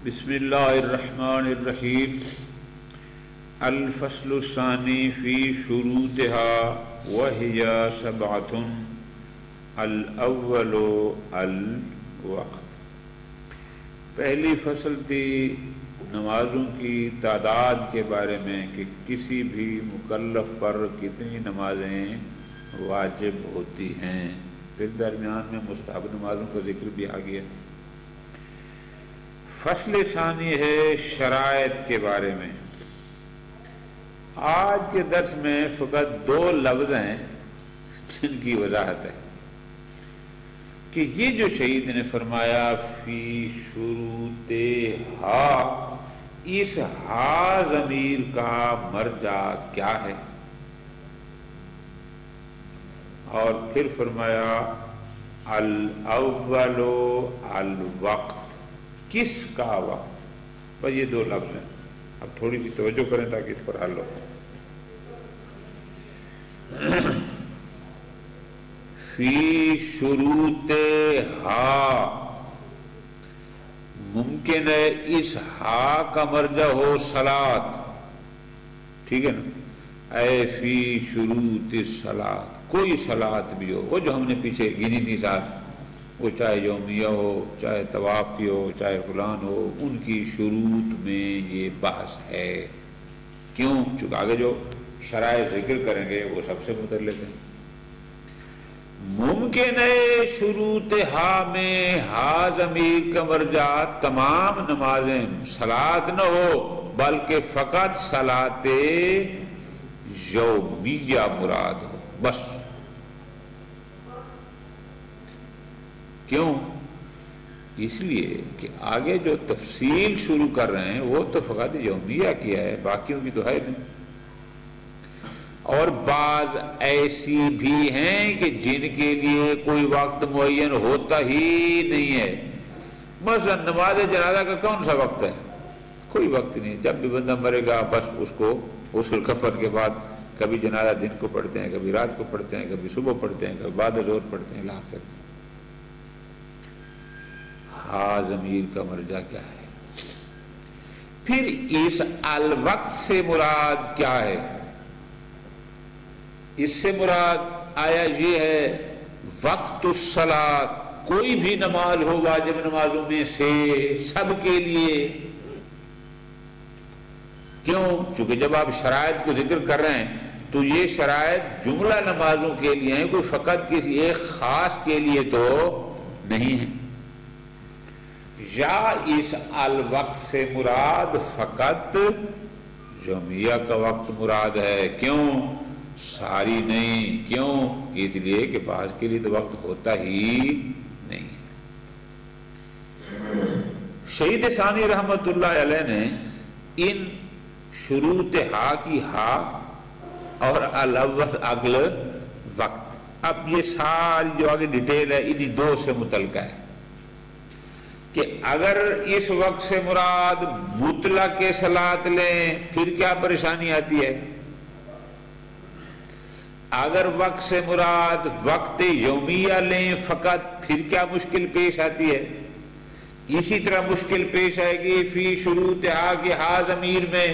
بسم اللہ الرحمن الرحیم الفصل الثانی فی شروطها وهي سبعة الاول الوقت۔ پہلی فصل تھی نمازوں کی تعداد کے بارے میں کہ کسی بھی مکلف پر کتنی نمازیں واجب ہوتی ہیں، پھر درمیان میں مستحب نمازوں کا ذکر بھی آ گیا۔ فصل ثانی ہے شرائط کے بارے میں۔ آج کے درس میں فقط دو لفظ ہیں جن کی وضاحت ہے کہ یہ جو شہید نے فرمایا فی شروطہا، اس ہا ضمیر کا مرجع کیا ہے، اور پھر فرمایا الاول الوقت، کس کا وقت۔ بس یہ دو لفظ ہیں، اب تھوڑی سی توجہ کریں تاکہ اس پر حل ہو۔ فی شروطہا، ممکن ہے اس ہا کا مرجع ہو صلاۃ، ٹھیک ہے نا، اے فی شروط الصلاۃ، کوئی صلاۃ بھی ہو، وہ جو ہم نے پیچھے گنی تھی ساتھ، وہ چاہے یومیہ ہو، چاہے طواف کی ہو، چاہے فلان ہو، ان کی شروط میں یہ بحث ہے۔ کیوں؟ چونکہ آگے جو شرائط ذکر کریں گے وہ سب سے متعلق ہیں۔ ممکن ہے شروط ہا میں ہا ضمیر کا مرجع تمام نمازیں صلاۃ نہ ہو بلکہ فقط صلاۃ یومیہ مراد ہو، بس۔ کیوں؟ اس لیے کہ آگے جو تفصیل شروع کر رہے ہیں وہ تو فقط یومیہ کیا ہے، باقیوں کی تو ہے نہیں۔ اور بعض ایسی بھی ہیں کہ جن کے لیے کوئی وقت معین ہوتا ہی نہیں ہے۔ مثلا نماز جنازہ کا کون سا وقت ہے؟ کوئی وقت نہیں، جب بھی بندہ مرے گا بس اس کو غسل کفن کے بعد کبھی جنازہ دن کو پڑھتے ہیں، کبھی رات کو پڑھتے ہیں، کبھی صبح پڑھتے ہیں، کبھی بعد ظہر پڑھتے ہیں، آخر ہا ضمیر کا مرجع کیا ہے؟ پھر اس الوقت سے مراد کیا ہے؟ اس سے مراد آیا یہ ہے وقت الصلاۃ، کوئی بھی نماز ہو واجب نمازوں میں سے سب کے لیے۔ کیوں؟ چونکہ جب آپ شرائط کو ذکر کر رہے ہیں تو یہ شرائط جملہ نمازوں کے لیے ہیں، کوئی فقط کسی ایک خاص کے لیے تو نہیں ہے۔ یا اس الوقت سے مراد فقط یومیہ کا وقت مراد ہے۔ کیوں؟ ساری نہیں۔ کیوں؟ اس لیے کہ بعض کے لیے تو وقت ہوتا ہی نہیں۔ شہید ثانی رحمت اللہ علیہ نے ان شروط ہا کی ہا اور الاول اگل وقت، اب یہ ساری جو آگے ڈیٹیل ہے انہی دو سے متعلقہ ہے کہ اگر اس وقت سے مراد مطلق صلاۃ لیں پھر کیا پریشانی آتی ہے، اگر وقت سے مراد وقت یومیہ لیں فقط پھر کیا مشکل پیش آتی ہے۔ اسی طرح مشکل پیش آئے گی فی شروط ہا کی ہا ضمیر میں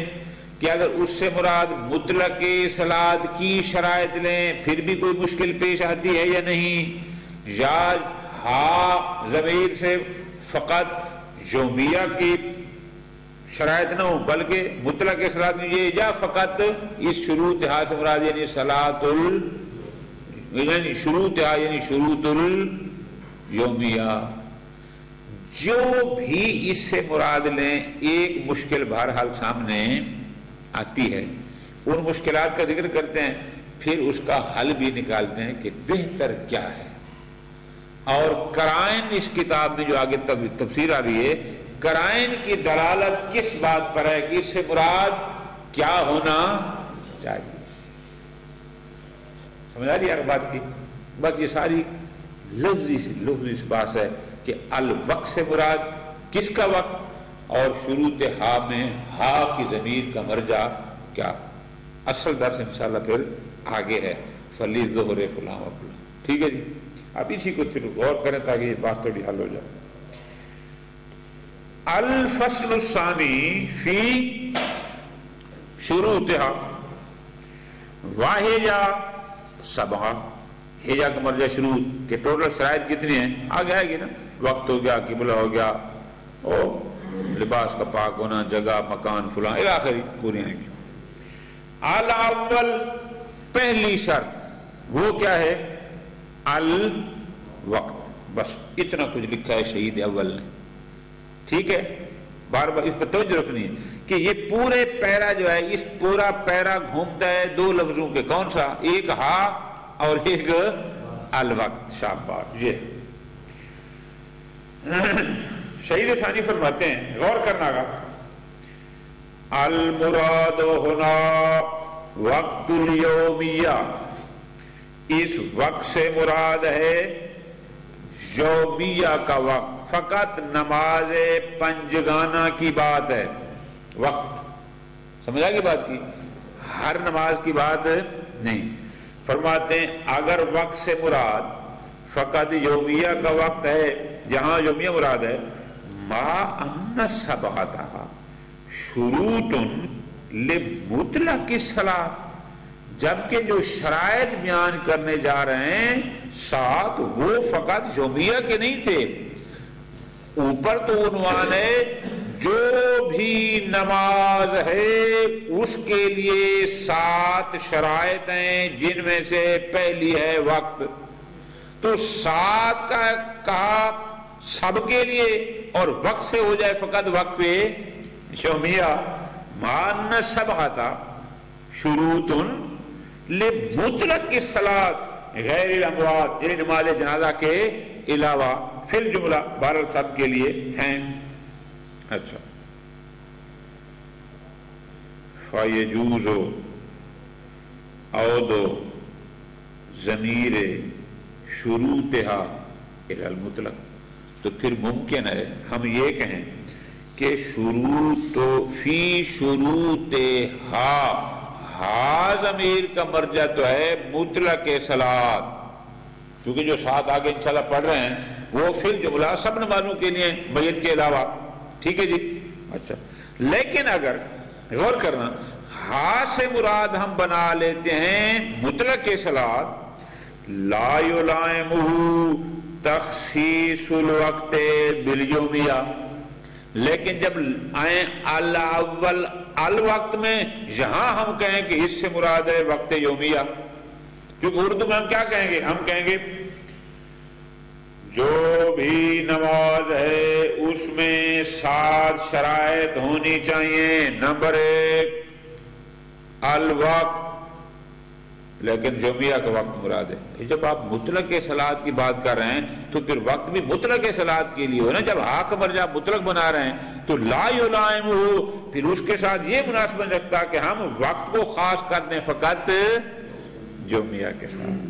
کہ اگر اس سے مراد مطلق صلاۃ کی شرائط لیں پھر بھی کوئی مشکل پیش آتی ہے یا نہیں، یا ہا ضمیر سے فقط یومیہ کی شرائط نہ ہو بلکہ مطلق صلاۃ میں یہ، یا فقط اس شروط ہا سے مراد یعنی یعنی شروط ہا یعنی شروط الیومیہ، جو بھی اس سے مراد لیں ایک مشکل بہرحال سامنے آتی ہے۔ ان مشکلات کا ذکر کرتے ہیں، پھر اس کا حل بھی نکالتے ہیں کہ بہتر کیا ہے۔ اور قرائن اس کتاب میں جو آگے تفسیر آ رہی ہے، قرائن کی دلالت کس بات پر ہے کہ اس سے مراد کیا ہونا چاہیے۔ سمجھ آ رہی ہے بات کی؟ بس یہ ساری لفظی بات ہے کہ الوقت سے مراد کس کا وقت، اور شروط ہا میں ہا کی ضمیر کا مرجع کیا۔ اصل درس انشاءاللہ پھر آگے ہے، فلی ظہر فلاں و فلاں، ٹھیک ہے جی۔ اب اسی کو غور کریں تاکہ یہ بات تھوڑی حل ہو جائے۔ الفصل الثانی فی شروطها واحجہ سبعہ، ہجا کا مرجع شروط کہ ٹوٹل شرائط کتنی ہیں آگے آئے گی نا، وقت ہو گیا، قبلہ ہو گیا، اور لباس کا پاک ہونا، جگہ، مکان، فلاں الی آخری پوری آئیں گی۔ الاول پہلی شرط وہ کیا ہے؟ الوقت، بس اتنا کچھ لکھا ہے شہید اول نے، ٹھیک ہے؟ بار بار اس پر توجہ رکھنی ہے کہ یہ پورے پیرا جو ہے، اس پورا پیرا گھومتا ہے دو لفظوں کے، کون سا؟ ایک ہا اور ایک الوقت، شاباش۔ یہ شہید ثانی فرماتے ہیں، غور کرنا گا، المراد ہونا وقت الیومیہ، اس وقت سے مراد ہے یومیہ کا وقت، فقط نماز پنجگانہ کی بات ہے، وقت سمجھا کی بات کی، ہر نماز کی بات نہیں۔ فرماتے ہیں اگر وقت سے مراد فقط یومیہ کا وقت ہے، جہاں یومیہ مراد ہے، ما ان سبعتھا شروط لمطلق الصلاۃ، جبکہ جو شرائط بیان کرنے جا رہے ہیں ساتھ وہ فقط یومیہ کے نہیں تھے، اوپر تو عنوان ہے جو بھی نماز ہے اس کے لیے 7 شرائط ہیں، جن میں سے پہلی ہے وقت، تو 7 کا کہا سب کے لیے، اور وقت سے ہو جائے فقط وقت یومیہ، مان سبعۃ شروط لمطلق الصلاۃ غیر الاموات، یعنی نماز جنازہ کے علاوہ، فی الجملہ بہرحال سب کے لیے ہیں۔ اچھا، فَيَجُوزُ عَوْدُ ضمیر شروطها الی المطلق، تو پھر ممکن ہے ہم یہ کہیں کہ شروط تو فی شروطها، ہا ضمیر کا مرجع تو ہے مطلق صلاۃ، کیونکہ جو 7 آگے انشاءاللہ پڑھ رہے ہیں وہ فی الجملہ سب نمازوں کے لیے میت کے علاوہ، ٹھیک ہے جی؟ اچھا، لیکن اگر غور کرنا ہا سے مراد ہم بنا لیتے ہیں مطلق صلاۃ، لا یلائمہ تخصیص الوقت بالیومیہ، لیکن جب آئیں الاول الوقت میں، یہاں ہم کہیں کہ اس سے مراد ہے وقت یومیہ، کیونکہ اردو میں ہم کیا کہیں گے؟ ہم کہیں گے جو بھی نماز ہے اس میں 7 شرائط ہونی چاہیے، نمبر 1 الوقت، لیکن یومیہ کا وقت مراد ہے۔ جب آپ مطلق صلاۃ کی بات کر رہے ہیں تو پھر وقت بھی مطلق صلاۃ کے لیے ہو نا، جب ہا کا مرجع مطلق بنا رہے ہیں تو لا یلائمہ، پھر اس کے ساتھ یہ مناسبت رکھتا کہ ہم وقت کو خاص کر دیں فقط یومیہ کے ساتھ۔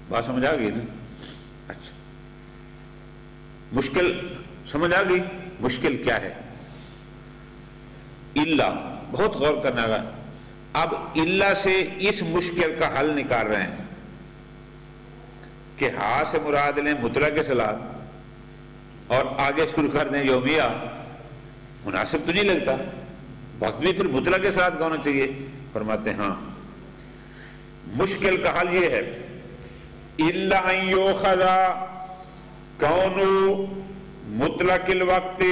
بات سمجھ آ گئی نا؟ اچھا، مشکل سمجھ آ گئی؟ مشکل کیا ہے؟ الا، بہت غور کرنا گا، اب الا سے اس مشکل کا حل نکال رہے ہیں کہ ہا سے مراد لیں مطلق صلاۃ اور آگے شروع کر دیں یومیہ، مناسب تو نہیں لگتا، وقت بھی پھر مطلق صلاۃ کا ہونا چاہیے۔ فرماتے ہیں ہاں، مشکل کا حل یہ ہے، الا ان یؤخذ کون مطلق الوقت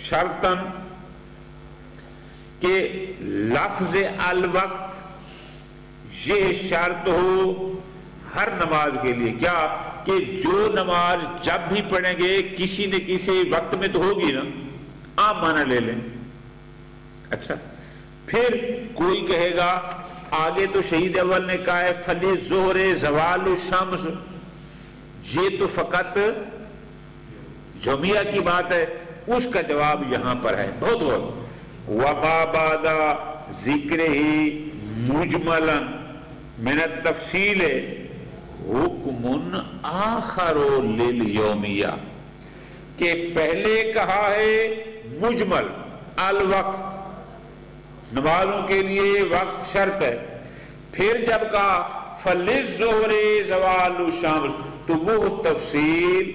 شرطا، کہ لفظ الوقت یہ شرط ہو ہر نماز کے لیے، کیا کہ جو نماز جب بھی پڑھیں گے کسی نہ کسی وقت میں تو ہوگی نا، عام معنی لے لیں۔ اچھا، پھر کوئی کہے گا آگے تو شہید اول نے کہا ہے فلی ظہر زوال الشمس، یہ تو فقط یومیہ کی بات ہے، اس کا جواب یہاں پر ہے، بہت بہت وما بعد ذکرہ مجملا من التفصیل حکم آخر للیومیہ، کہ پہلے کہا ہے مجمل الوقت، نمازوں کے لیے وقت شرط ہے، پھر جب کہا فلِلظُّہْرِ زوال الشمس، تو وہ تفصیل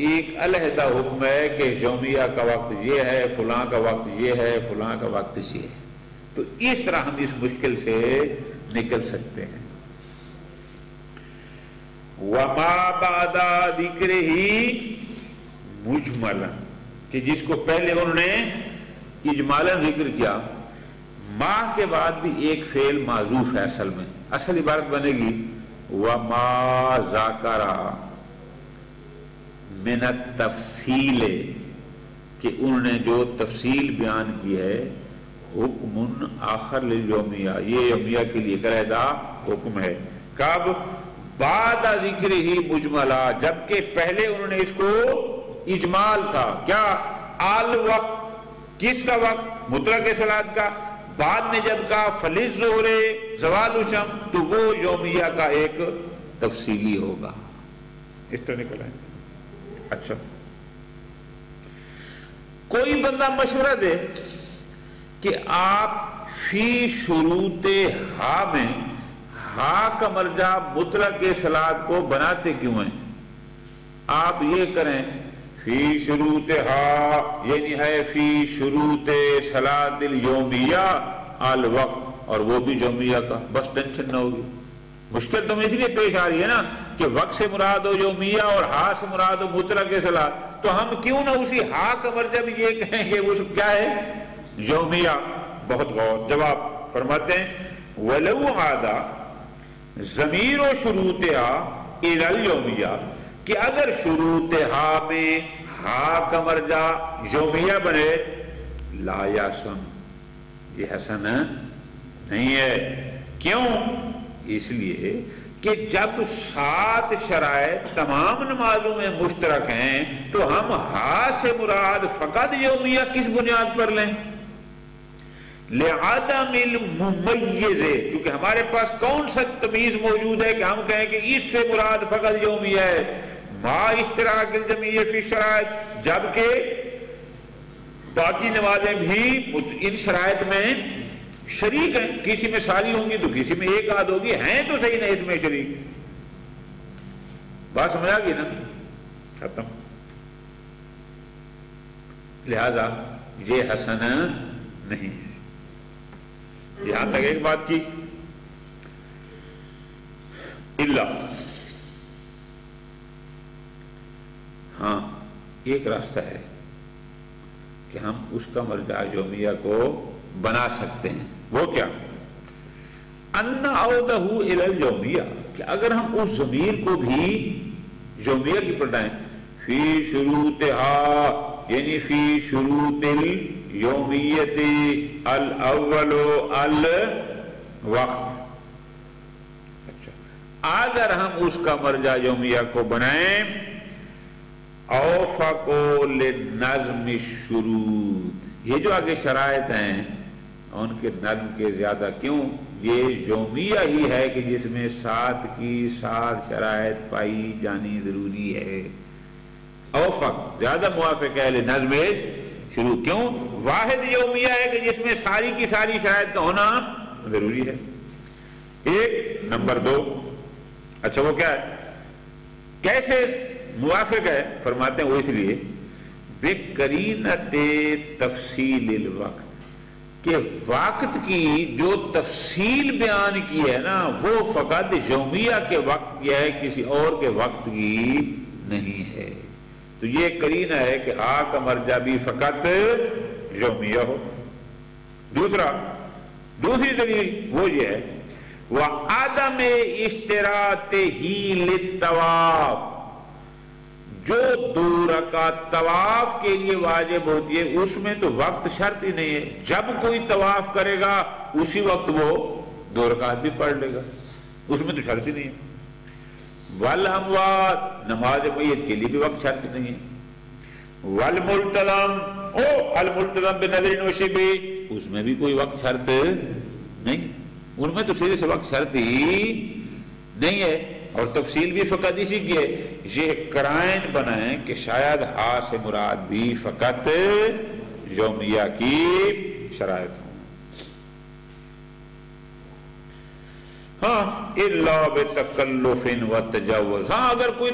ایک علیحدہ حکم ہے کہ یومیہ کا وقت یہ ہے، فلاں کا وقت یہ ہے، فلاں کا وقت یہ ہے. تو اس طرح ہم اس مشکل سے نکل سکتے ہیں. وما بعد ذکرہ مجملا، کہ جس کو پہلے انہوں نے اجمالاً ذکر کیا، ما کے بعد بھی ایک فعل معذوف ہے. اصل میں اصل عبارت بنے گی وما ذکر من التفصیل، کہ انہوں نے جو تفصیل بیان کی ہے، حکم آخر لليومیہ، یہ یومیہ کے لیے علیحدہ حکم ہے. کب؟ بعد ذکر ہی مجملا، جبکہ پہلے انہوں نے اس کو اجمال تھا. کیا؟ الوقت، کس کا وقت؟ مطلق صلاۃ کا. بعد میں جب کہا فللظہر زوال الشمس، تو وہ یومیہ کا ایک تفصیلی ہوگا. اس طرح نکل آئے. اچھا، کوئی بندہ مشورہ دے کہ آپ فی شروط ہا میں ہا کا مرجع مطلق صلاۃ کو بناتے کیوں ہیں؟ آپ یہ کریں فی شروط ہا، یعنی ہے فی شروط صلاۃ الیومیہ الوقت، اور وہ بھی یومیہ کا. بس ٹینشن نہ ہوگی. مشکل تو اس لیے پیش آ رہی ہے نا کہ وقت سے مراد ہو یومیہ اور ہا سے مراد ہو مطلق صلاۃ، تو ہم کیوں نہ اسی ہا کا مرجع بھی یہ کہیں کہ وہ کیا ہے؟ یومیہ. بہت غور. جواب فرماتے ہیں ولو عادا ضمیر و شروط ہا الی الیومیہ، کہ اگر شروط ہا میں ہا کا مرجع یومیہ بنے، لا یحسن، یہ حسن نہیں ہے. کیوں؟ اس لیے کہ جب 7 شرائط تمام نمازوں میں مشترک ہیں تو ہم ہا سے مراد فقط یومیہ کس بنیاد پر لیں؟ لعدم الممیز، چونکہ ہمارے پاس کون سا تمیز موجود ہے کہ ہم کہیں کہ اس سے مراد فقط یومیہ ہے. ما اشتراک الجمیع فی شرائط، جبکہ باقی نمازیں بھی ان شرائط میں شریک ہیں. کسی میں ساری ہوں گی تو کسی میں ایک آدھ ہوگی، ہیں تو صحیح نہیں اس میں شریک. بات سمجھ آ گئی نا؟ ختم. لہذا یہ حسن نہیں ہے. یہاں تک ایک بات کی. اللہ، ہاں ایک راستہ ہے کہ ہم اس کا مرجع یومیہ کو بنا سکتے ہیں. وہ کیا؟ ان عودہ الی الیومیہ، کہ اگر ہم اس ضمیر کو بھی یومیہ کی پلٹائیں فی شروطہا، یعنی فی شروط الیومیت الاول الوقت. اچھا، اگر ہم اس کا مرجع یومیہ کو بنائیں اوفقوا للنظم الشروط، یہ جو آگے شرائط ہیں ان کے نظم کے زیادہ. کیوں؟ یہ یومیہ ہی ہے کہ جس میں 7 کی 7 شرائط پائی جانی ضروری ہے. اوفق زیادہ موافق ہے لنظم شروع. کیوں؟ واحد یومیہ ہے کہ جس میں ساری کی ساری شرائط کا ہونا ضروری ہے. ایک. نمبر 2، اچھا وہ کیا ہے؟ کیسے موافق ہے؟ فرماتے ہیں وہ اس لیے بقرینۃ تفصیل الوقت، کہ وقت کی جو تفصیل بیان کی ہے نا وہ فقط یومیہ کے وقت کی ہے، کسی اور کے وقت کی نہیں ہے. تو یہ قرینہ ہے کہ ہا کا مرجع بھی فقط یومیہ ہو. دوسری دلیل وہ یہ ہے وعدم اشتراطہ للطواف، جو 2 رکعت طواف کے لیے واجب ہوتی ہے اس میں تو وقت شرط ہی نہیں ہے. جب کوئی طواف کرے گا اسی وقت وہ 2 رکعت بھی پڑھ لے گا، اس میں تو شرط ہی نہیں ہے. والاموات، نماز میت کے لیے بھی وقت شرط نہیں ہے. والملتزم الملتزم بنظر وشبہ، اس میں بھی کوئی وقت شرط نہیں، ان میں تو سیدھے سے وقت شرط ہی نہیں ہے. اور تفصیل بھی فقط اسی کی ہے. یہ قرائن بنائیں کہ شاید ہا سے مراد بھی فقط یومیہ کی شرائط ہوں. ہاں الا بتکلف و تجاوز، ہاں اگر کوئی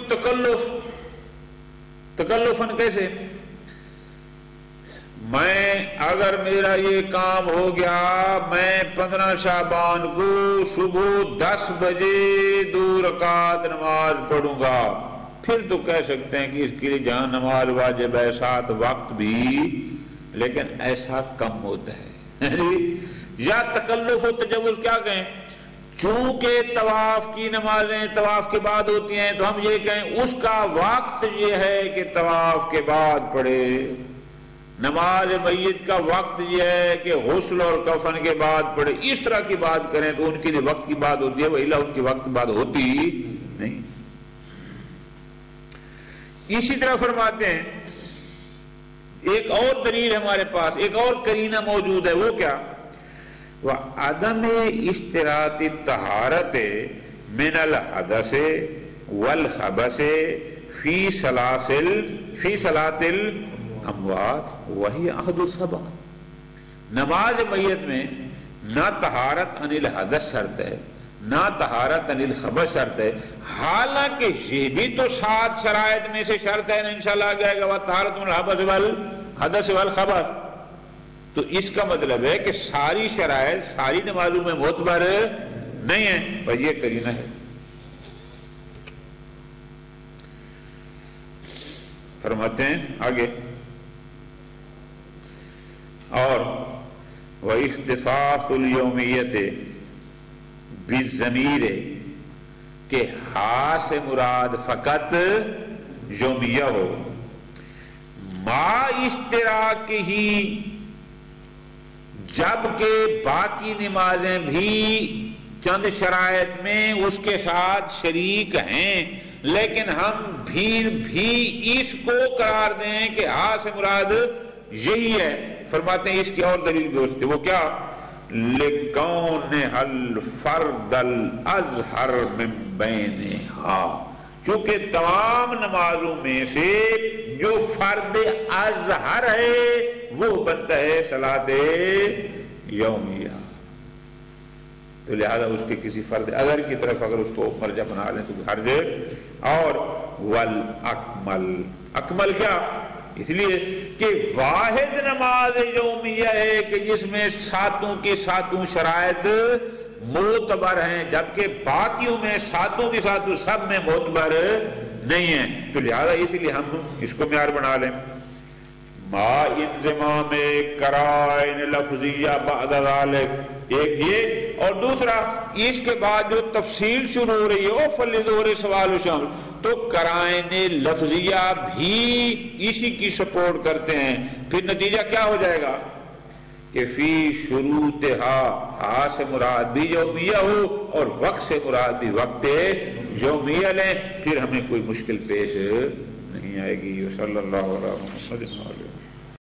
تکلفن کیسے، میں اگر میرا یہ کام ہو گیا، میں 15 شعبان کو صبح 10 بجے 2 رکعت نماز پڑھوں گا، پھر تو کہہ سکتے ہیں کہ اس کے لیے جہاں نماز واجب ہے ساتھ وقت بھی، لیکن ایسا کم ہوتا ہے۔ یا تکلف و تجوز کیا کہیں، چونکہ طواف کی نمازیں طواف کے بعد ہوتی ہیں تو ہم یہ کہیں اس کا وقت یہ ہے کہ طواف کے بعد پڑھے، نماز میت کا وقت یہ ہے کہ غسل اور کفن کے بعد پڑھے، اس طرح کی بات کریں تو ان کے لیے وقت کی بات ہوتی ہے، وَإِلَّا ان کی وقت بات ہوتی نہیں۔ اسی طرح فرماتے ہیں ایک اور دلیل ہمارے پاس، ایک اور قرینہ موجود ہے، وہ کیا، وَعَدَمِ اشْتِرَاطِ الطَّهَارَةِ مِنَ الْحَدَثِ وَالْخَبَثِ فِي صَلَاةِ الْأَمْوَاتِ وَهِيَ أَحَدُ السَّبَعِ، نماز میت میں نہ طہارت عن الحدث شرط ہے نہ طہارت عن الخبث شرط ہے، حالانکہ یہ بھی تو 7 شرائط میں سے شرط ہے، انشاءاللہ آ جائے گا وَطَہَارَةُ الْحَدَثِ وَالْخَبَثِ، تو اس کا مطلب ہے کہ ساری شرائط ساری نمازوں میں معتبر نہیں ہیں، پر یہ قرینہ ہے۔ فرماتے ہیں آگے، اور وَاخْتِصَاصُ الْيَوْمِيَّةِ بِالضَّمِيرِ کہ ہا سے مراد فقط یومیہ ہو، ما اشتراک ہی جبکہ باقی نمازیں بھی چند شرائط میں اس کے ساتھ شریک ہیں، لیکن ہم بھی اس کو قرار دیں کہ ہا سے مراد یہی ہے۔ فرماتے ہیں اس کی اور دلیل بھی ہوتی ہے، وہ کیا، لِكَوْنِهَا الْفَرْدَ الْأَزْهَرَ مِنْ بَيْنِهَا، چونکہ تمام نمازوں میں سے جو فرد اظہر ہے وہ بنتا ہے صلاۃ یومیہ، تو لہذا اس کے کسی فرد اظہر کی طرف اگر اس کو مرجع بنا لیں تو حرج، اور والاکمل، اکمل کیا، اس لیے کہ واحد نماز یومیہ ہے کہ جس میں 7 کی 7 شرائط معتبر ہیں، جبکہ باقیوں میں 7 کی 7 سب میں معتبر نہیں ہیں، تو لہذا اس لیے ہم اس کو معیار بنا لیں۔ ما انضمام قرائن لفظیہ بعد ذلک، ایک یہ، اور دوسرا اس کے بعد جو تفصیل شروع ہو رہی ہے وہ فلظہر سوال و شامل، تو قرائن لفظیہ بھی اسی کی سپورٹ کرتے ہیں، پھر نتیجہ کیا ہو جائے گا کہ فی شروطہا، ہا سے مراد بھی یومیہ ہو اور وقت سے مراد بھی وقت یومیہ لیں، پھر ہمیں کوئی مشکل پیش نہیں آئے گی۔ صلی اللہ علیہ وسلم۔